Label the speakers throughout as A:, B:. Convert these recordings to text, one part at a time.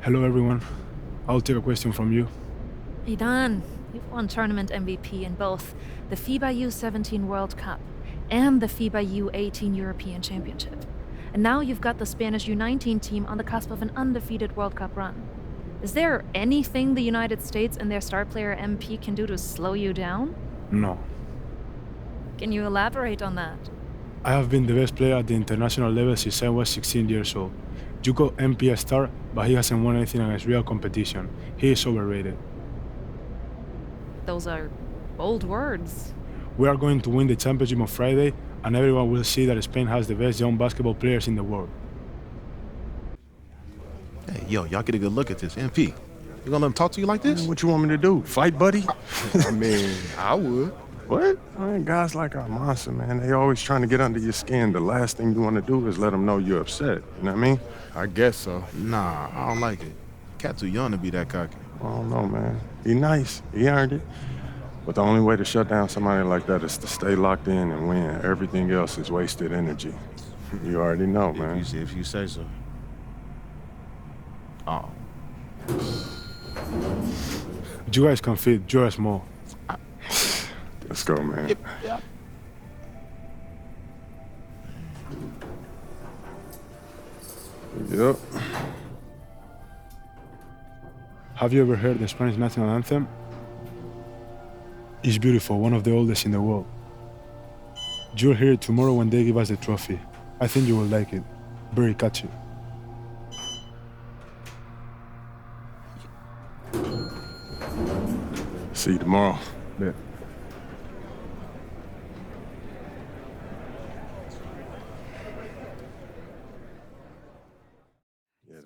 A: Hello, everyone. I'll take a question from you.
B: Idan, you've won tournament MVP in both the FIBA U19 World Cup and the FIBA U18 European Championship. And now you've got the Spanish U19 team on the cusp of an undefeated World Cup run. Is there anything the United States and their star player MP can do to slow you down?
A: No.
B: Can you elaborate on that?
A: I have been the best player at the international level since I was 16 years old. You call MP a star, but he hasn't won anything against real competition. He is overrated.
B: Those are bold words.
A: We are going to win the championship on Friday, and everyone will see that Spain has the best young basketball players in the world.
C: Hey, yo, y'all get a good look at this. MP, you gonna let him talk to you like this?
D: What you want me to do? Fight, buddy?
C: I mean, I would.
D: What? Man, guys like our monster, man, they always trying to get under your skin. The last thing you want to do is let them know you're upset. You know what I mean?
C: I guess so. Nah, I don't like it. Cat too young to be that cocky.
D: I don't know, man. He nice. He earned it. But the only way to shut down somebody like that is to stay locked in and win. Everything else is wasted energy. You already know, man.
C: If you say so. Oh.
A: You guys can fit, you're small.
D: Let's go, man.
C: Yep.
D: Yep.
A: Have you ever heard the Spanish national anthem? It's beautiful, one of the oldest in the world. You'll hear it tomorrow when they give us the trophy. I think you will like it. Very catchy.
D: See you tomorrow.
A: Yeah.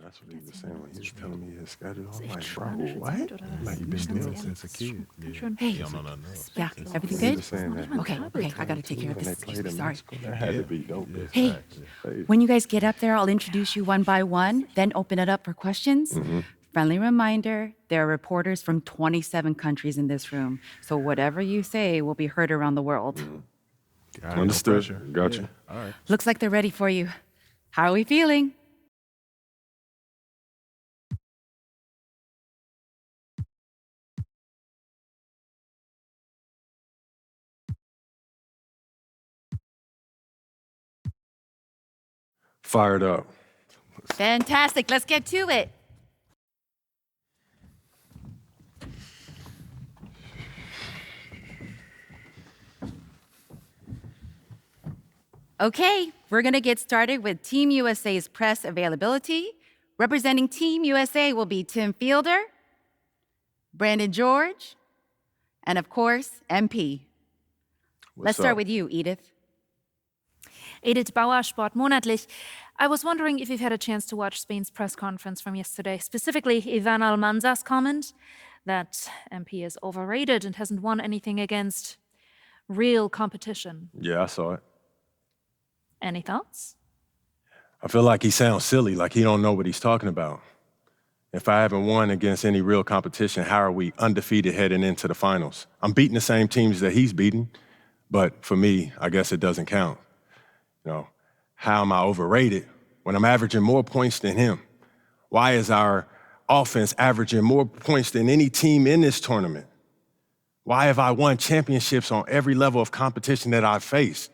D: That's what he was saying when he was telling me his schedule. I'm like, bro, what?
C: Like, you've been doing it since a kid.
E: Hey, yeah, everything good?
D: Saying that.
E: Okay, I gotta take care of this. Excuse me, sorry.
D: That had to be dope.
E: Hey, when you guys get up there, I'll introduce you one by one, then open it up for questions. Friendly reminder, there are reporters from 27 countries in this room, so whatever you say will be heard around the world.
D: Understood.
C: No
D: Gotcha.
C: All right.
E: Looks like they're ready for you. How are we feeling?
D: Fired up.
E: Fantastic, let's get to it. Okay, we're gonna get started with Team USA's press availability. Representing Team USA will be Tim Fielder, Brandon George, and of course, MP. Let's start with you, Edith.
B: Edith Bauer, Sport Monatlich. I was wondering if you've had a chance to watch Spain's press conference from yesterday, specifically Ivan Almanza's comment that MP is overrated and hasn't won anything against real competition.
D: Yeah, I saw it.
B: Any thoughts?
D: I feel like he sounds silly, like he don't know what he's talking about. If I haven't won against any real competition, how are we undefeated heading into the finals? I'm beating the same teams that he's beating, but for me, I guess it doesn't count. You know, how am I overrated when I'm averaging more points than him? Why is our offense averaging more points than any team in this tournament? Why have I won championships on every level of competition that I've faced?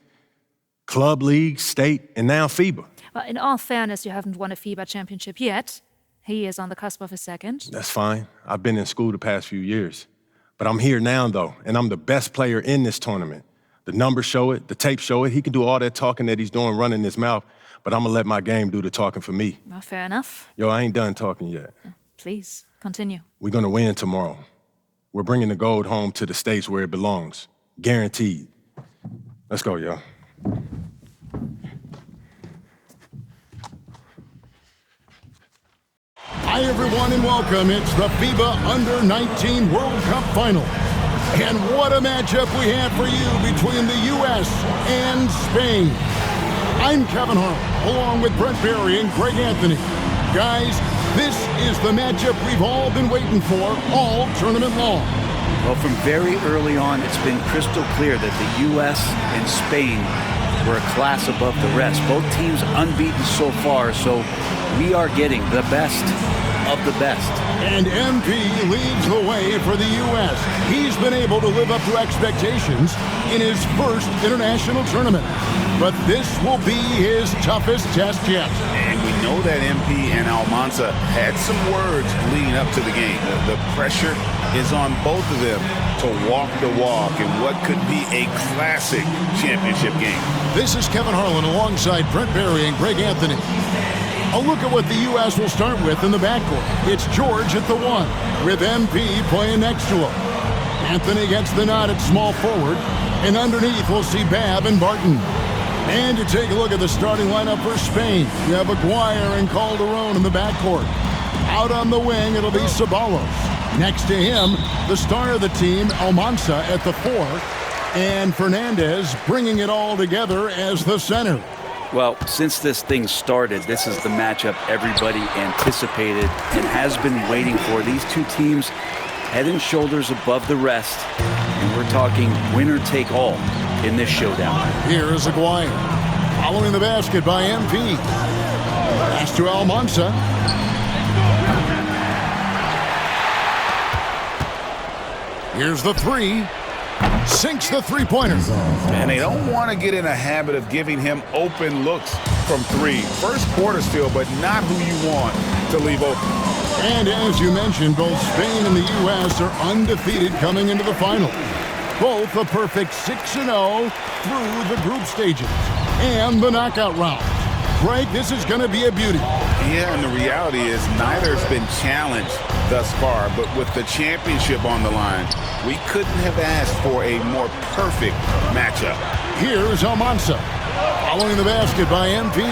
D: Club, league, state, and now FIBA.
B: Well, in all fairness, you haven't won a FIBA championship yet. He is on the cusp of a second.
D: That's fine. I've been in school the past few years. But I'm here now, though, and I'm the best player in this tournament. The numbers show it, the tape show it. He can do all that talking that he's doing, running his mouth, but I'm gonna let my game do the talking for me.
B: Well, fair enough.
D: Yo, I ain't done talking yet.
B: Please, continue.
D: We're gonna win tomorrow. We're bringing the gold home to the States where it belongs. Guaranteed. Let's go, y'all.
F: Hi, everyone, and welcome. It's the FIBA Under-19 World Cup Final. And what a matchup we have for you between the U.S. and Spain. I'm Kevin Hart, along with Brent Berry and Greg Anthony. Guys, this is the matchup we've all been waiting for all tournament long.
G: Well, from very early on, it's been crystal clear that the U.S. and Spain were a class above the rest. Both teams unbeaten so far, so we are getting the best of the best.
F: And MP leads the way for the U.S. He's been able to live up to expectations in his first international tournament. But this will be his toughest test yet.
H: And we know that MP and Almanza had some words leading up to the game. The pressure is on both of them to walk the walk in what could be a classic championship game.
F: This is Kevin Harlan alongside Brent Barry and Greg Anthony. A look at what the U.S. will start with in the backcourt. It's George at the 1, with MP playing next to him. Anthony gets the nod at small forward, and underneath we'll see Babb and Barton. And to take a look at the starting lineup for Spain, you have Aguirre and Calderon in the backcourt. Out on the wing, it'll be Ceballos. Next to him, the star of the team, Almanza at the 4, and Fernandez bringing it all together as the center.
G: Well, since this thing started, this is the matchup everybody anticipated and has been waiting for. These two teams head and shoulders above the rest, and we're talking winner take all in this showdown.
F: Here is Aguirre, following the basket by MP. Pass to Almanza. Here's the 3. Sinks the three-pointer.
H: And they don't want to get in a habit of giving him open looks from 3. First quarter still, but not who you want to leave open.
F: And as you mentioned, both Spain and the U.S. are undefeated coming into the final. Both a perfect 6-0 through the group stages and the knockout round. Greg, this is going to be a beauty.
H: Yeah, and the reality is neither's been challenged thus far, but with the championship on the line, we couldn't have asked for a more perfect matchup.
F: Here is Almanza, following the basket by MP.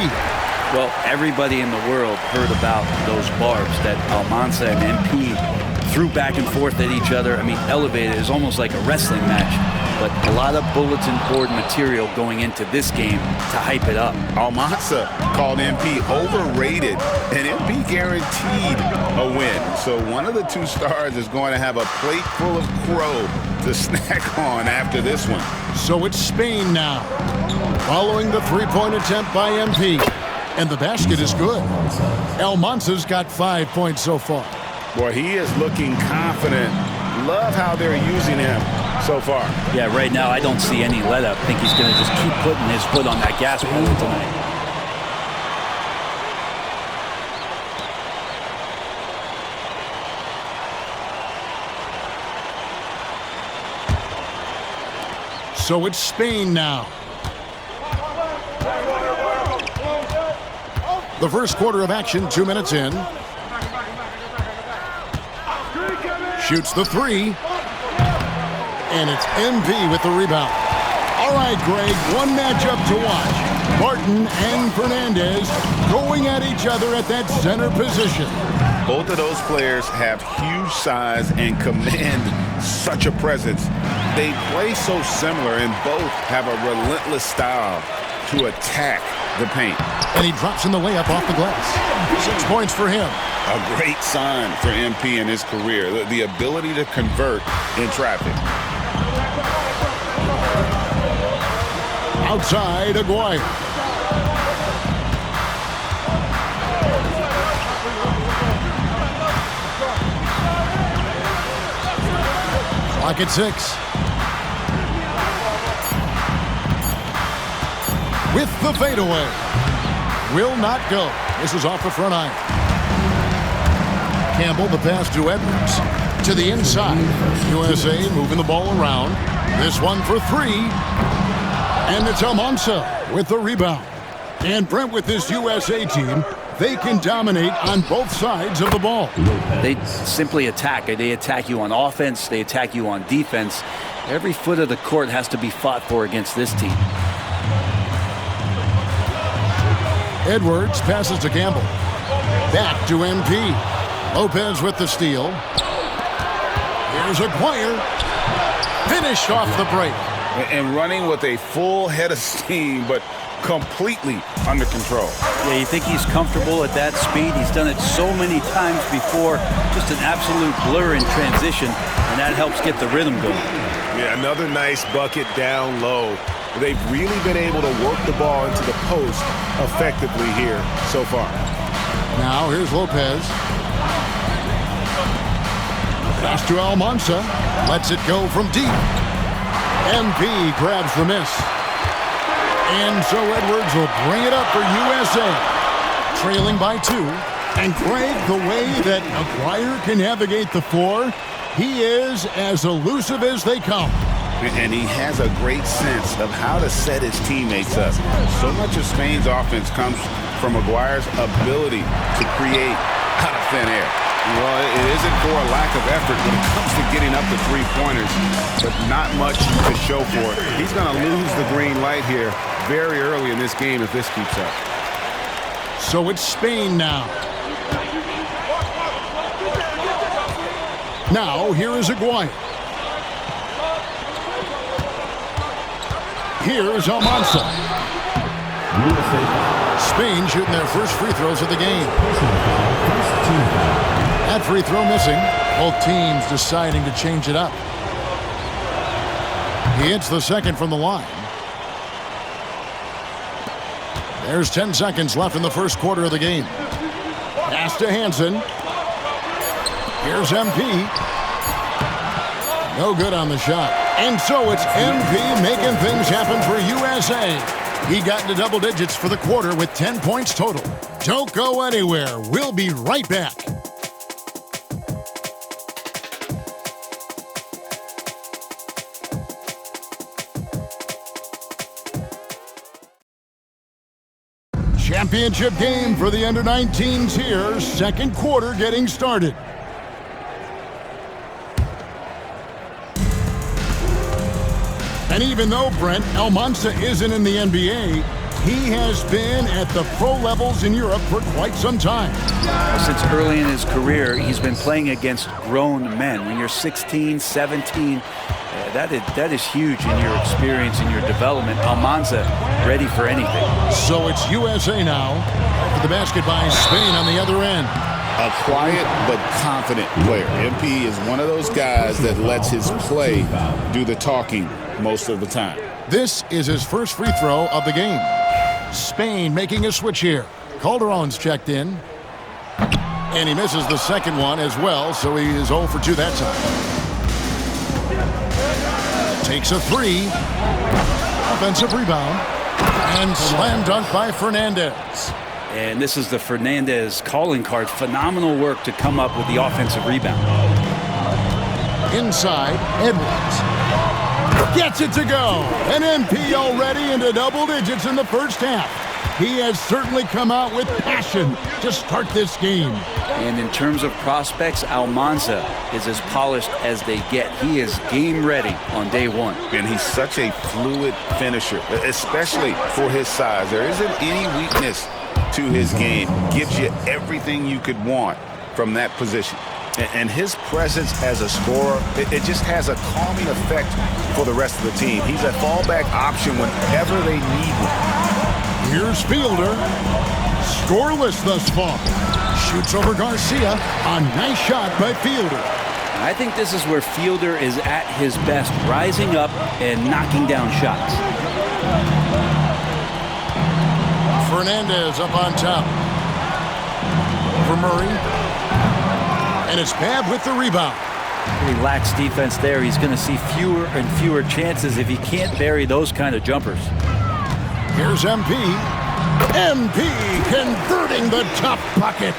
G: Well, everybody in the world heard about those barbs that Almanza and MP threw back and forth at each other. I mean, elevated is almost like a wrestling match. But a lot of bulletin board material going into this game to hype it up.
H: Almanza called MP overrated, and MP guaranteed a win. So one of the two stars is going to have a plate full of crow to snack on after this one.
F: So it's Spain now, following the three-point attempt by MP. And the basket is good. Almanza's got 5 points so far.
H: Boy, he is looking confident. Love how they're using him so far.
G: Yeah, right now I don't see any let up. I think he's going to just keep putting his foot on that gas pedal tonight.
F: So it's Spain now. The first quarter of action, 2 minutes in. Shoots the 3. And it's MP with the rebound. All right, Greg, one matchup to watch. Barton and Fernandez going at each other at that center position.
H: Both of those players have huge size and command such a presence. They play so similar and both have a relentless style to attack the paint.
F: And he drops in the layup off the glass. 6 points for him.
H: A great sign for MP in his career, the ability to convert in traffic.
F: Outside, Aguirre. Clock at 6. With the fadeaway. Will not go. This is off the front iron. Campbell, the pass to Edwards. To the inside. USA moving the ball around. This one for 3. And it's Almanza with the rebound. And Brent, with this USA team, they can dominate on both sides of the ball.
G: They simply attack. They attack you on offense. They attack you on defense. Every foot of the court has to be fought for against this team.
F: Edwards passes to Campbell. Back to MP. Lopez with the steal. Here's Aguirre. Finished off the break.
H: And running with a full head of steam, but completely under control.
G: Yeah, you think he's comfortable at that speed? He's done it so many times before. Just an absolute blur in transition, and that helps get the rhythm going.
I: Yeah, another nice bucket down low. They've really been able to work the ball into the post effectively here so far.
F: Now here's Lopez. Pass to Almanza. Lets it go from deep. MP grabs the miss. And so Edwards will bring it up for USA. Trailing by 2. And Greg, the way that Aguirre can navigate the floor, he is as elusive as they come.
H: And he has a great sense of how to set his teammates up. So much of Spain's offense comes from Aguirre's ability to create out of thin air. Well, it isn't for a lack of effort when it comes to getting up to three-pointers, but not much to show for it. He's going to lose the green light here very early in this game if this keeps up.
F: So it's Spain now. Now, here is Aguirre. Here's Almanza. Spain shooting their first free throws of the game. That free throw missing. Both teams deciding to change it up. He hits the second from the line. There's 10 seconds left in the first quarter of the game. Pass to Hansen. Here's MP. No good on the shot. And so it's MP making things happen for USA. He got into double digits for the quarter with 10 points total. Don't go anywhere. We'll be right back. Championship game for the under-19s here. Second quarter getting started. And even though, Brent, Almanza isn't in the NBA, he has been at the pro levels in Europe for quite some time.
G: Since early in his career, he's been playing against grown men. When you're 16, 17, that is huge in your experience, in your development. Almanza ready for anything.
F: So it's USA now. For the basket by Spain on the other end.
H: A quiet but confident player. MP is one of those guys that lets his play do the talking most of the time.
F: This is his first free throw of the game. Spain making a switch here. Calderon's checked in. And he misses the second one as well, so he is 0 for 2 that time. Takes a 3. Offensive rebound. And slam dunk by Fernandez.
G: And this is the Fernandez calling card. Phenomenal work to come up with the offensive rebound.
F: Inside, Edwards. Gets it to go. An MP already into double digits in the first half. He has certainly come out with passion to start this game.
G: And in terms of prospects, Almanza is as polished as they get. He is game ready on day one.
H: And he's such a fluid finisher, especially for his size. There isn't any weakness to his game. Gives you everything you could want from that position. And his presence as a scorer, it just has a calming effect for the rest of the team. He's a fallback option whenever they need one.
F: Here's Fielder. Scoreless thus far. Shoots over Garcia. A nice shot by Fielder.
G: I think this is where Fielder is at his best, rising up and knocking down shots.
F: Fernandez up on top. For Murray. And it's Babb with the rebound.
G: He lacks defense there. He's going to see fewer and fewer chances if he can't bury those kind of jumpers.
F: Here's MP. MP converting the top bucket.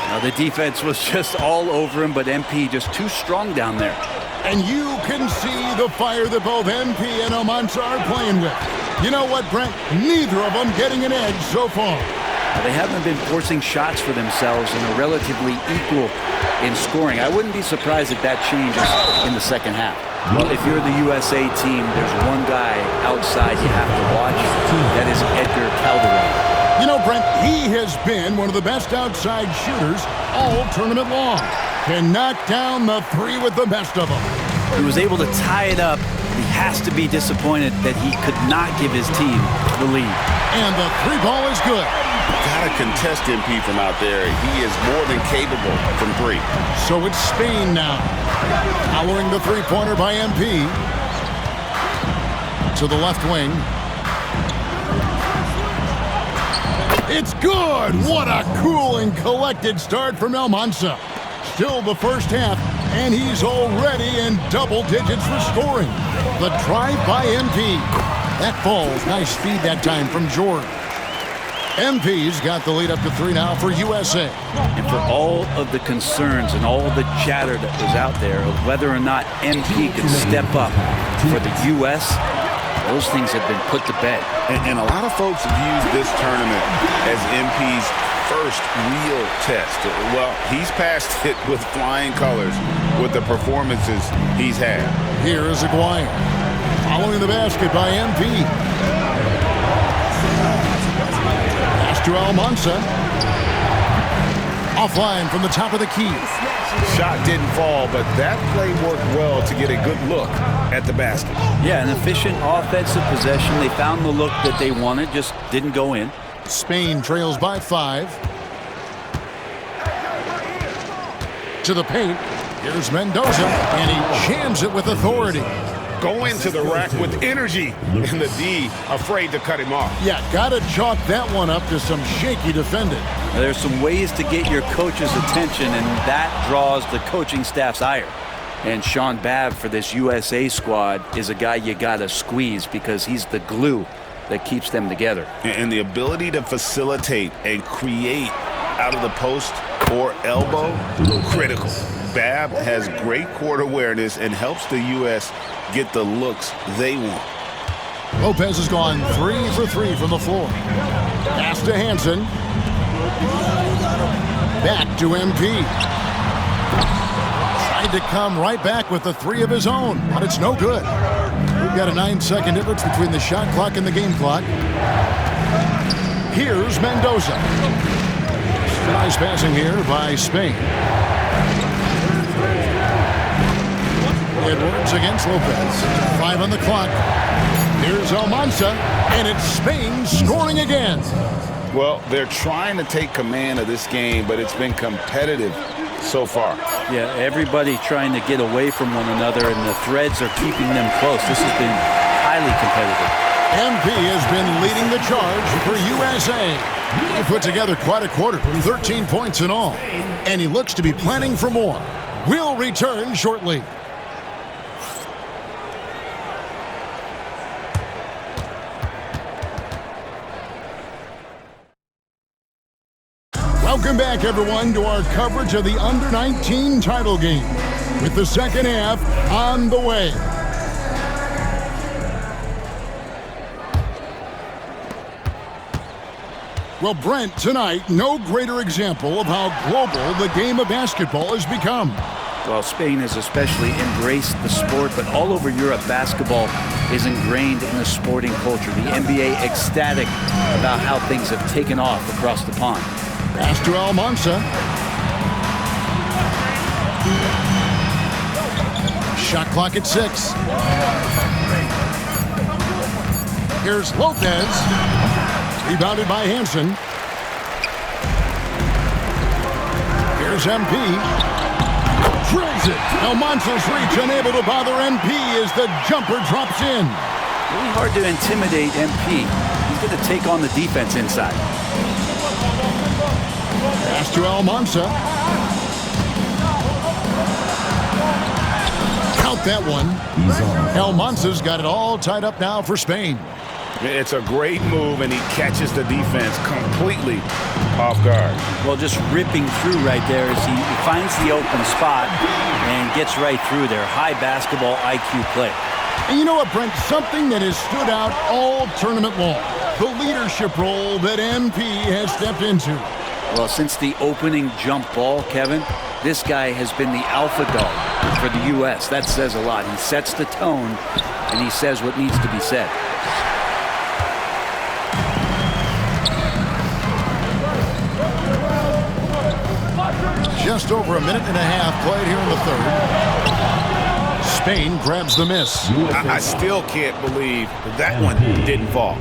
G: Now the defense was just all over him, but MP just too strong down there.
F: And you can see the fire that both MP and Almanza are playing with. You know what, Brent? Neither of them getting an edge so far.
G: They haven't been forcing shots for themselves and are relatively equal in scoring. I wouldn't be surprised if that changes in the second half. Well, if you're the USA team, there's one guy outside you have to watch. That is Edgar Calderon.
F: You know, Brent, he has been one of the best outside shooters all tournament long. Can knock down the three with the best of them.
G: He was able to tie it up. He has to be disappointed that he could not give his team the lead.
F: And the three ball is good.
H: Got to contest MP from out there. He is more than capable from three.
F: So it's Spain now. Following the three-pointer by MP. To the left wing. It's good! What a cool and collected start from Almanza. Still the first half And he's already in double digits for scoring. The drive by MP. That falls. Nice speed that time from George. MP's got the lead up to 3 now for USA.
G: And for all of the concerns and all the chatter that was out there of whether or not MP could step up for the U.S., those things have been put to bed.
H: And a lot of folks view this tournament as MP's first real test. Well, he's passed it with flying colors with the performances he's had.
F: Here is Aguirre. Following the basket by MP. Pass to Almanza. Offline from the top of the key.
H: Shot didn't fall, but that play worked well to get a good look at the basket.
G: Yeah, an efficient offensive possession. They found the look that they wanted, just didn't go in.
F: Spain trails by 5. To the paint. Here's Mendoza, and he jams it with authority.
H: Go into the rack with energy, and the D afraid to cut him off.
F: Yeah, gotta chalk that one up to some shaky defending.
G: There's some ways to get your coach's attention, and that draws the coaching staff's ire. And Sean Babb for this USA squad is a guy you gotta squeeze because he's the glue that keeps them together.
H: And the ability to facilitate and create out of the post or elbow, critical. Babb has great court awareness and helps the U.S. get the looks they want.
F: Lopez has gone 3 for 3 from the floor. Pass to Hansen. Back to MP. Tried to come right back with the 3 of his own, but it's no good. We've got a 9-second difference between the shot clock and the game clock. Here's Mendoza. Nice passing here by Spain. Edwards against Lopez. 5 on the clock. Here's Almanza, and it's Spain scoring again.
H: Well, they're trying to take command of this game, but it's been competitive so far.
G: Yeah, everybody trying to get away from one another, and the threads are keeping them close. This has been highly competitive.
F: MP has been leading the charge for USA. He put together quite a quarter, 13 points in all, and he looks to be planning for more. We'll return shortly. Welcome back, everyone, to our coverage of the Under-19 title game, with the second half on the way. Well, Brent, tonight, no greater example of how global the game of basketball has become.
G: Well, Spain has especially embraced the sport, but all over Europe, basketball is ingrained in the sporting culture. The NBA ecstatic about how things have taken off across the pond.
F: Pass to Almanza. Shot clock at 6. Here's Lopez. Rebounded by Hansen. Here's MP. Drills it. Almanza's reach unable to bother MP as the jumper drops in.
G: Really hard to intimidate MP. He's going to take on the defense inside.
F: Pass to Almanza. Count that one. Almanza's got it all tied up now for Spain.
H: It's a great move, and he catches the defense completely off guard.
G: Well, just ripping through right there as he finds the open spot and gets right through there. High basketball IQ play.
F: And you know what, Brent? Something that has stood out all tournament long. The leadership role that MP has stepped into.
G: Well, since the opening jump ball, Kevin, this guy has been the alpha dog for the U.S. That says a lot. He sets the tone, and he says what needs to be said.
F: Just over a minute and a half played here in the third. Spain grabs the miss.
H: I still can't believe that one didn't fall.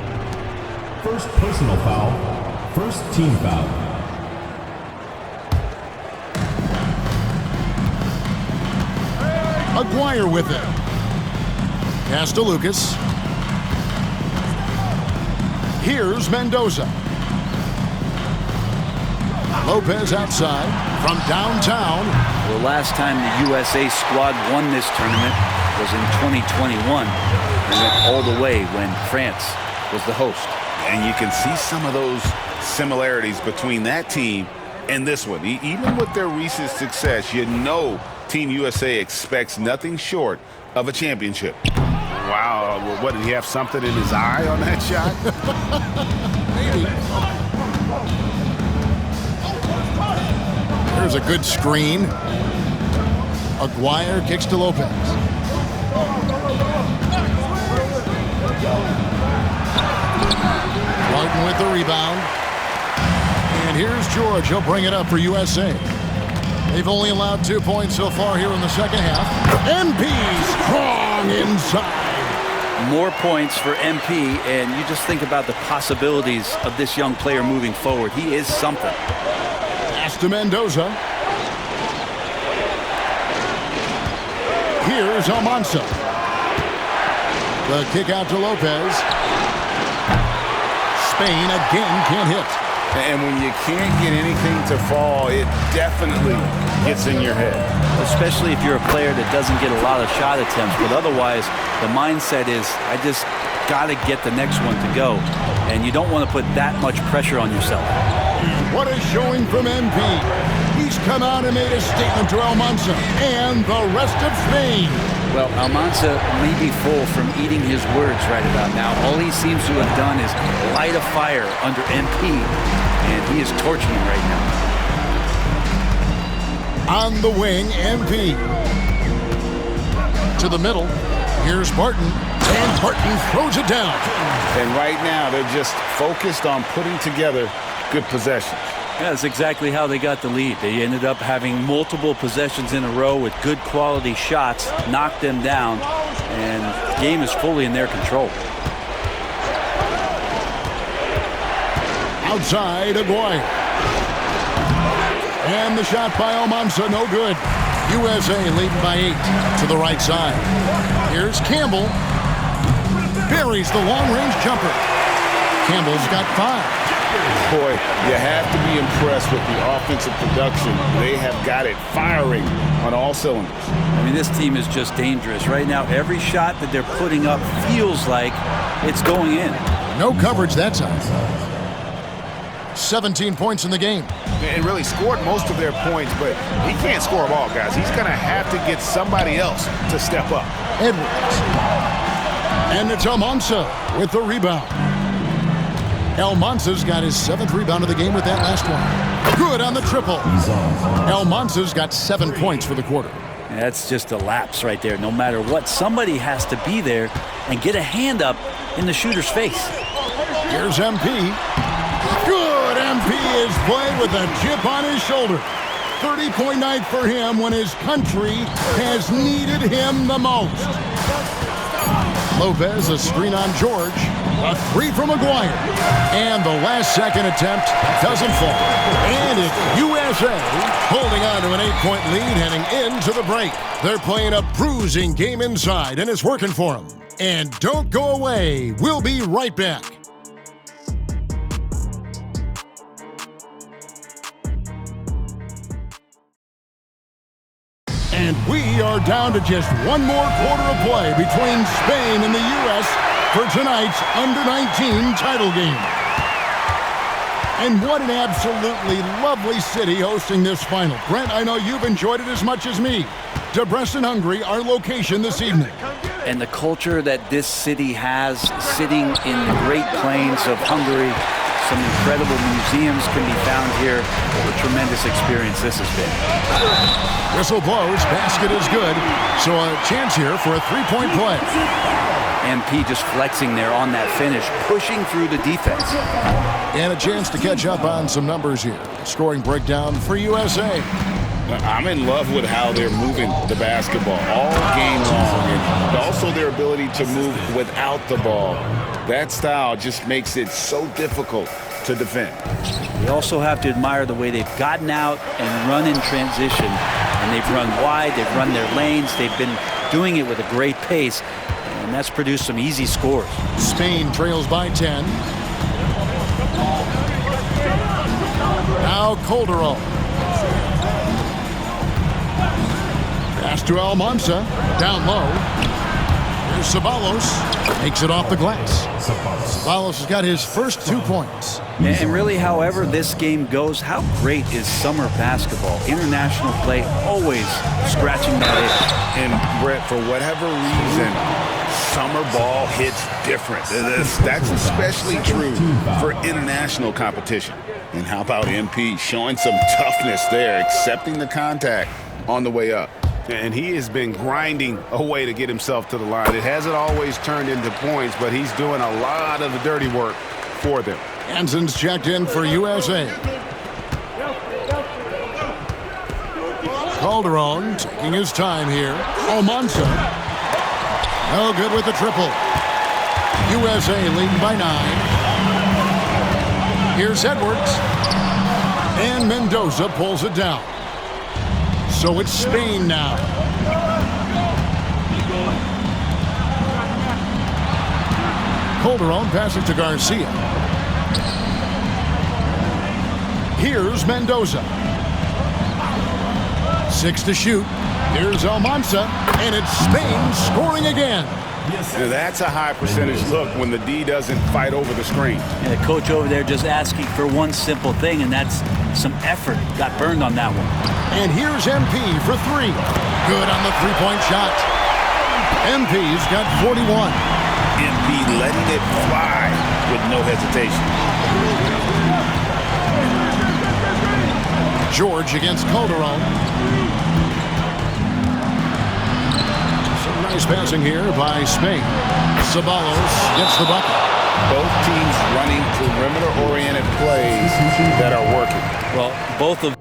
J: First personal foul. First team foul.
F: Aguirre with it. Pass to Lucas. Here's Mendoza. Lopez outside from downtown.
G: The last time the USA squad won this tournament was in 2021. They went all the way when France was the host.
H: And you can see some of those similarities between that team and this one. Even with their recent success, you know Team USA expects nothing short of a championship.
I: Wow, what, did he have something in his eye on that shot?
F: Maybe. There's a good screen. Aguirre kicks to Lopez. Martin with the rebound. And here's George. He'll bring it up for USA. They've only allowed 2 points so far here in the second half. MP strong inside.
G: More points for MP, and you just think about the possibilities of this young player moving forward. He is something.
F: Pass to Mendoza. Here's Almanza. The kick out to Lopez. Spain again can't hit.
H: And when you can't get anything to fall, it definitely gets in your head.
G: Especially if you're a player that doesn't get a lot of shot attempts. But otherwise, the mindset is, I just got to get the next one to go. And you don't want to put that much pressure on yourself.
F: What a showing from MP. He's come out and made a statement to Almanza and the rest of Spain.
G: Well, Almanza may be full from eating his words right about now. All he seems to have done is light a fire under MP, and he is torching him right now.
F: On the wing, MP. To the middle. Here's Barton. And Barton throws it down.
H: And right now, they're just focused on putting together good possessions.
G: Yeah, that's exactly how they got the lead. They ended up having multiple possessions in a row with good quality shots, knocked them down, and the game is fully in their control.
F: Outside, Aguirre. And the shot by Almanza, no good. USA leading by 8 to the right side. Here's Campbell. Buries the long-range jumper. Campbell's got 5.
H: Boy, you have to be impressed with the offensive production. They have got it firing on all cylinders.
G: I mean, this team is just dangerous. Right now, every shot that they're putting up feels like it's going in.
F: No coverage that time. 17 points in the game.
H: And really scored most of their points, but he can't score them all, guys. He's going to have to get somebody else to step up.
F: Edwards. And it's Almanza with the rebound. Almanza's got his 7th rebound of the game with that last one. Good on the triple. Almanza's got 7 points for the quarter.
G: That's just a lapse right there. No matter what, somebody has to be there and get a hand up in the shooter's face.
F: Here's MP. Good. MP is played with a chip on his shoulder. 30-point night for him when his country has needed him the most. Lopez, a screen on George. A 3 from Aguirre. And the last second attempt doesn't fall. And it's USA holding on to an 8-point lead heading into the break. They're playing a bruising game inside, and it's working for them. And don't go away. We'll be right back. And we are down to just one more quarter of play between Spain and the U.S. for tonight's Under-19 title game. And what an absolutely lovely city hosting this final. Brent, I know you've enjoyed it as much as me. Debrecen, Hungary, our location this evening.
G: And the culture that this city has, sitting in the Great Plains of Hungary, some incredible museums can be found here. What a tremendous experience this has been.
F: Whistle blows, basket is good. So a chance here for a 3-point play.
G: MP just flexing there on that finish, pushing through the defense.
F: And a chance to catch up on some numbers here. Scoring breakdown for USA.
H: I'm in love with how they're moving the basketball all game long, and also their ability to move without the ball. That style just makes it so difficult to defend.
G: We also have to admire the way they've gotten out and run in transition. And they've run wide, they've run their lanes, they've been doing it with a great pace, and that's produced some easy scores.
F: Spain trails by 10. Now Calderon. Pass to Almanza. Down low. Here's Ceballos. Makes it off the glass. Ceballos has got his first 2 points.
G: And really, however this game goes, how great is summer basketball? International play always scratching that itch.
H: And Brett, for whatever reason, summer ball hits different. That's especially true for international competition. And how about MP showing some toughness there, accepting the contact on the way up.
I: And he has been grinding away to get himself to the line. It hasn't always turned into points, but he's doing a lot of the dirty work for them.
F: Hansen's checked in for USA. Calderon taking his time here. Almanza. No good with the triple. USA leading by 9. Here's Edwards. And Mendoza pulls it down. So it's Spain now. Calderon passes to Garcia. Here's Mendoza. 6 to shoot. Here's Almanza. And it's Spain scoring again.
H: Now that's a high percentage look when the D doesn't fight over the screen.
G: And the coach over there just asking for one simple thing, and that's some effort. Got burned on that one.
F: And here's MP for 3. Good on the three-point shot. MP's got 41.
H: MP letting it fly with no hesitation.
F: George against Calderon. Some nice passing here by Spain. Ceballos gets the bucket.
H: Both teams running perimeter-oriented plays that are working.
G: Well, both of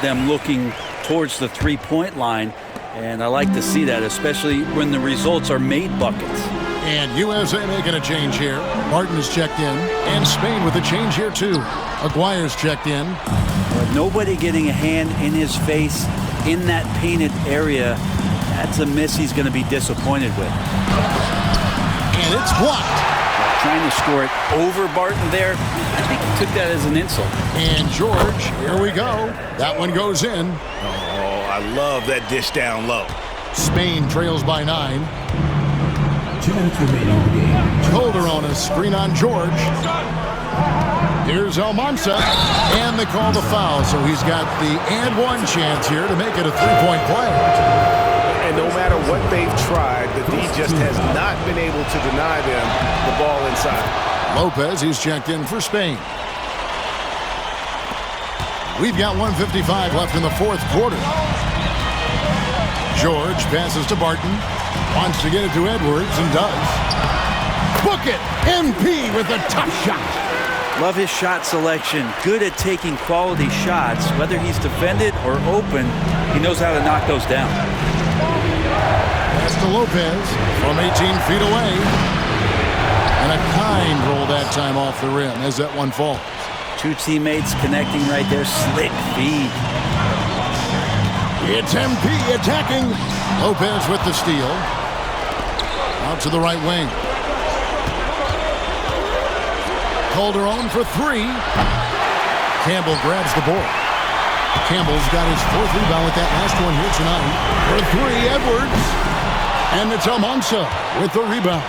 G: them looking towards the three-point line, and I like to see that, especially when the results are made buckets.
F: And USA making a change here. Martin is checked in, and Spain with a change here too. Aguirre's checked in.
G: Nobody getting a hand in his face in that painted area. That's a miss he's going to be disappointed with.
F: And it's blocked.
G: Trying to score it over Barton there. I think he took that as an insult.
F: And George, here we go. That one goes in.
H: Oh, I love that dish down low.
F: Spain trails by 9.
J: 2 minutes remaining in the game.
F: Calderon, a screen on George. Here's Almanza. And they call the foul, so he's got the and one chance here to make it a three-point play.
I: And no matter what they've tried, the D just has not been able to deny them the ball inside.
F: Lopez, he's checked in for Spain. We've got 1:55 left in the fourth quarter. George passes to Barton. Wants to get it to Edwards and does. Book it! MP with a tough shot.
G: Love his shot selection. Good at taking quality shots. Whether he's defended or open, he knows how to knock those down.
F: Pass to Lopez from 18 feet away. And a kind roll that time off the rim as that one falls.
G: Two teammates connecting right there. Slick feed.
F: It's MP attacking. Lopez with the steal. Out to the right wing. Calderon for 3. Campbell grabs the board. Campbell's got his 4th rebound with that last one here tonight. For 3, Edwards. And it's Almanza with the rebound.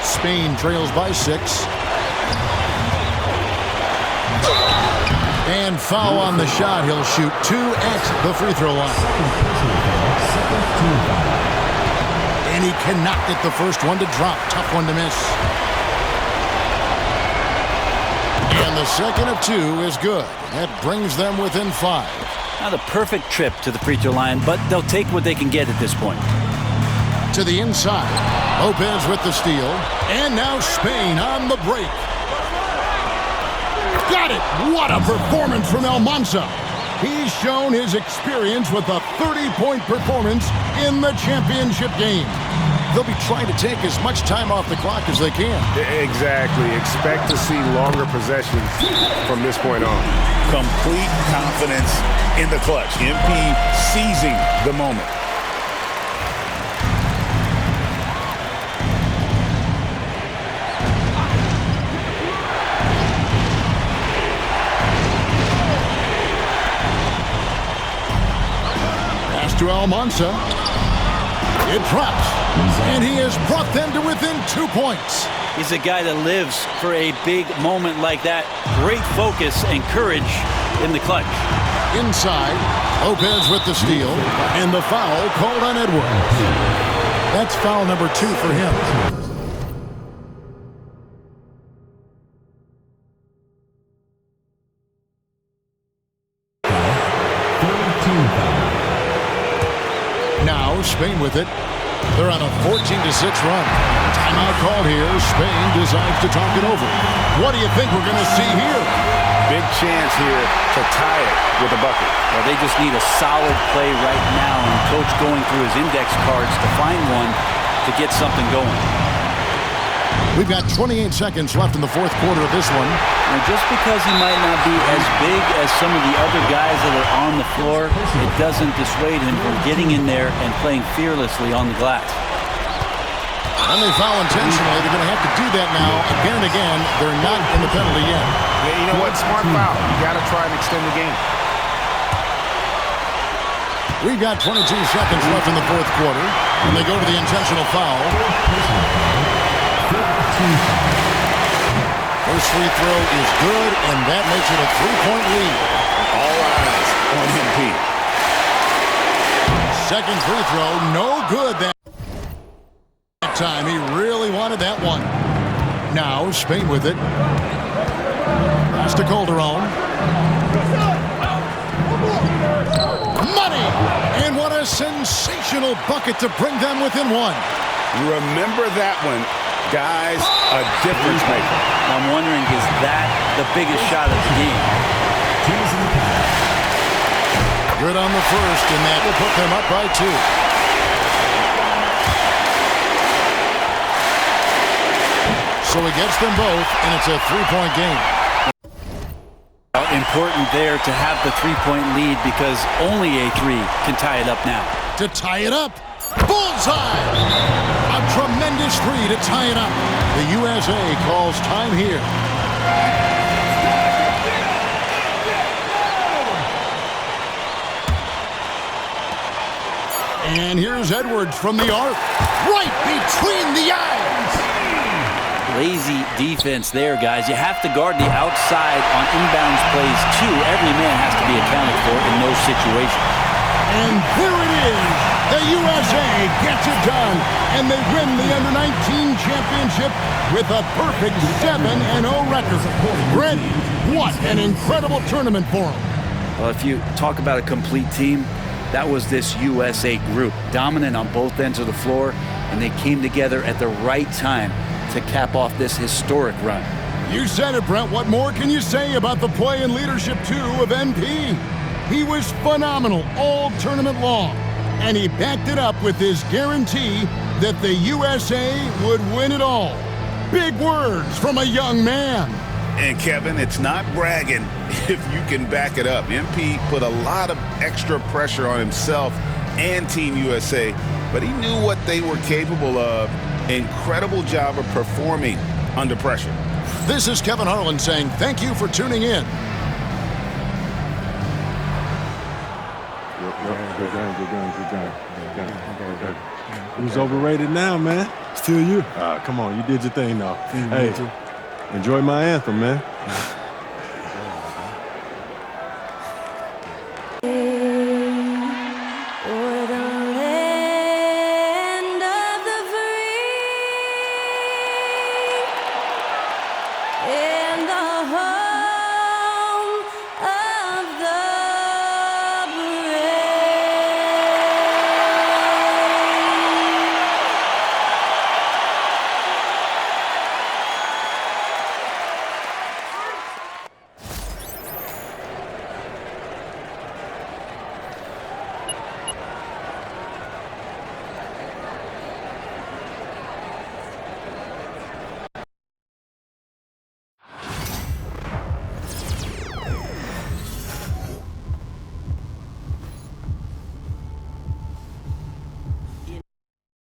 F: Spain trails by 6. And foul on the shot. He'll shoot 2 at the free throw line. And he cannot get the first one to drop. Tough one to miss. And the second of 2 is good. That brings them within 5.
G: Not a perfect trip to the free throw line, but they'll take what they can get at this point.
F: to the inside. Lopez with the steal. And now Spain on the break. Got it! What a performance from Almanza. He's shown his experience with a 30-point performance in the championship game. They'll be trying to take as much time off the clock as they can.
I: Exactly. Expect to see longer possessions from this point on.
H: Complete confidence in the clutch. MP seizing the moment.
F: To Almanza. It drops, and he has brought them to within 2 points.
G: He's a guy that lives for a big moment like that. Great focus and courage in the clutch.
F: Inside, Lopez with the steal, and the foul called on Edwards. That's foul number 2 for him. Now Spain with it. They're on a 14-6 run. Timeout called here. Spain decides to talk it over. What do you think we're going to see here?
I: Big chance here to tie it with a bucket.
G: Well, they just need a solid play right now, and Coach going through his index cards to find one to get something going.
F: We've got 28 seconds left in the fourth quarter of this one.
G: Now, just because he might not be as big as some of the other guys that are on the floor, it doesn't dissuade him from getting in there and playing fearlessly on the glass.
F: And they foul intentionally. They're going to have to do that now again and again. They're not in the penalty yet.
I: Yeah, you know what? Smart foul. You got to try and extend the game.
F: We've got 22 seconds left in the fourth quarter, and they go to the intentional foul. First free throw is good, and that makes it a 3-point lead.
H: All eyes on MP.
F: Second free throw, no good that time. He really wanted that one. Now Spain with it. Pass to Calderon. Money! And what a sensational bucket to bring them within one.
H: Remember that one. Guys, a difference maker.
G: I'm wondering, is that the biggest shot of the game?
F: Good on the first, and that will put them up by 2. So he gets them both, and it's a 3-point game.
G: Important there to have the 3-point lead because only a 3 can tie it up now.
F: To tie it up, bullseye! A tremendous 3 to tie it up. The USA calls time here. And here's Edwards from the arc. Right between the eyes.
G: Lazy defense there, guys. You have to guard the outside on inbounds plays, too. Every man has to be accounted for in those situations.
F: And there it is. The USA gets it done, and they win the Under-19 championship with a perfect 7-0 record. Brent, what an incredible tournament for them.
G: Well, if you talk about a complete team, that was this USA group, dominant on both ends of the floor, and they came together at the right time to cap off this historic run.
F: You said it, Brent. What more can you say about the play and leadership, too, of MP? He was phenomenal all tournament long, and he backed it up with his guarantee that the USA would win it all. Big words from a young man.
H: And Kevin, it's not bragging if you can back it up. MP put a lot of extra pressure on himself and Team USA, but he knew what they were capable of. Incredible job of performing under pressure.
F: This is Kevin Harlan saying thank you for tuning in.
D: Who's overrated now, man?
A: Still you.
D: Come on, you did your thing, though. Hey, enjoy my anthem, man.